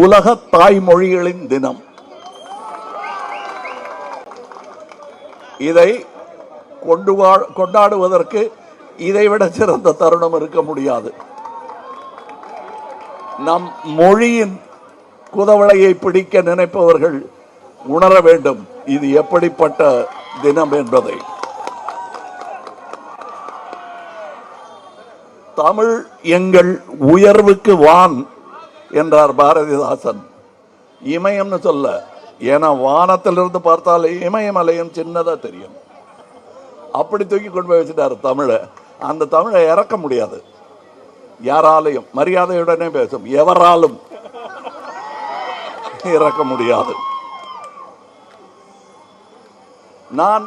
உலக தாய்மொழிகளின் தினம். இதை கொண்டாடுவதற்கு இதைவிட சிறந்த தருணம் இருக்க முடியாது. நம் மொழியின் குதவளையை பிடிக்க நினைப்பவர்கள் உணர வேண்டும் இது எப்படிப்பட்ட தினம் என்பதை. தமிழ் எங்கள் உயர்வுக்கு வான் என்றார் பாரதிதாசன். இமயம்னு சொல்ல, ஏன்னா வானத்திலிருந்து பார்த்தால் இமயமலையும் சின்னதா தெரியும். அப்படி தூக்கி கொண்டு போய் வச்சுட்டாரு தமிழை. அந்த தமிழை இறக்க முடியாது யாராலையும். மரியாதையுடனே பேசும், எவராலும் இறக்க முடியாது. நான்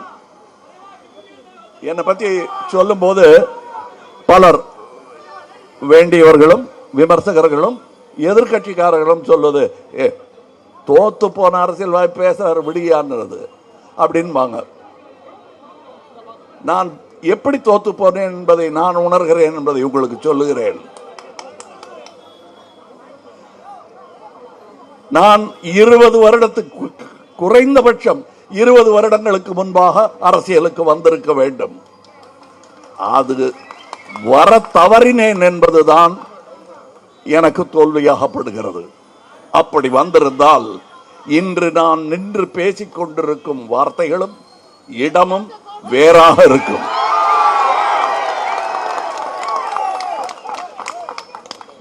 என்னை பற்றி சொல்லும் போது பலர், வேண்டியவர்களும் விமர்சகர்களும் எதிர்கட்சிக்காரர்களும் சொல்லுது, தோத்து போன அரசியல் பேசுறாரு விடியான்றது அப்படின்பாங்க. நான் எப்படி தோத்து போனேன் என்பதை நான் உணர்கிறேன் என்பதை உங்களுக்கு சொல்லுகிறேன். நான் 20 வருடத்துக்கு, குறைந்தபட்சம் 20 வருடங்களுக்கு முன்பாக அரசியலுக்கு வந்திருக்க வேண்டும். அது வர தவறினேன் என்பதுதான் எனக்கு தோல்வியாகப்படுகிறது. அப்படி வந்திருந்தால் இன்று நான் நின்று பேசிக் கொண்டிருக்கும் வார்த்தைகளும் இடமும் வேறாக இருக்கும்.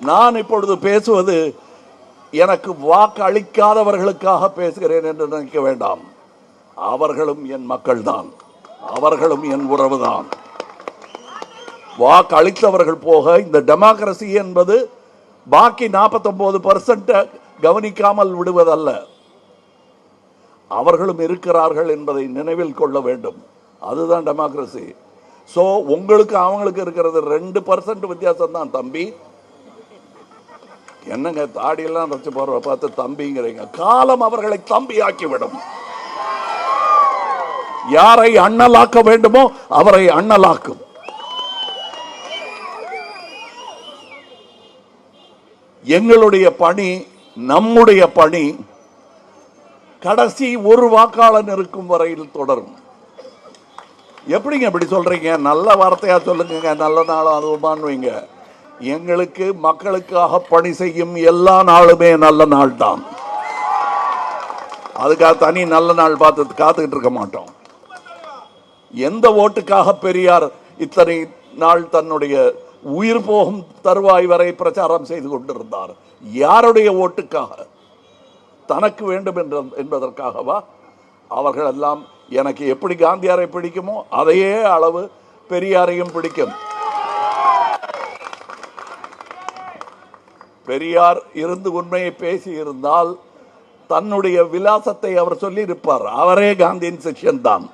நான் இப்பொழுது பேசுவது எனக்கு வாக்கு அளிக்காதவர்களுக்காக பேசுகிறேன் என்று நினைக்க வேண்டாம். அவர்களும் என் மக்கள் தான், அவர்களும் என் உறவுதான். வாக்கு அளித்தவர்கள் போக இந்த டெமோக்ரசி என்பது பாக்கி 49% கவனிக்காமல் விடுவதல்ல. அவர்களும் இருக்கிறார்கள் என்பதை நினைவில் கொள்ள வேண்டும். அதுதான் டெமோக்ரசி. சோ உங்களுக்கு அவங்களுக்கு இருக்கிறது 2% வித்தியாசம் தான். தம்பி என்னங்க தாடியெல்லாம் வச்சு போற பார்த்து தம்பிங்கிறீங்க. காலம் அவர்களை தம்பி ஆக்கிவிடும். யாரை அண்ணலாக்க வேண்டுமோ அவரை அண்ணலாக்கும். எங்களுடைய பணி, நம்முடைய பணி கடைசி ஒரு வாக்காளன் இருக்கும் வரையில் தொடரும். எப்படிங்க இப்படி சொல்றீங்க? நல்ல வார்த்தையா சொல்லுங்க. நல்ல நாளும் அதுவுமான்வீங்க. எங்களுக்கு மக்களுக்காக பணி செய்யும் எல்லா நாளுமே நல்ல நாள் தான். அதுக்காக தனி நல்ல நாள் பார்த்து காத்துக்கிட்டு இருக்க மாட்டோம். எந்த ஓட்டுக்காக பெரியார் இத்தனை நாள் தன்னுடைய உயிர் போகும் தருவாய் வரை பிரச்சாரம் செய்து கொண்டிருந்தார்? யாருடைய ஓட்டுக்காக? தனக்கு வேண்டும் என்பதற்காகவா? அவர்கள் எல்லாம் எனக்கு எப்படி காந்தியாரை பிடிக்குமோ அதையே அளவு பெரியாரையும் பிடிக்கும். பெரியார் இருந்து உண்மையை பேசி இருந்தால் தன்னுடைய விலாசத்தை அவர் சொல்லி இருப்பார். அவரே காந்தியின் சிஷ்யன் தான்.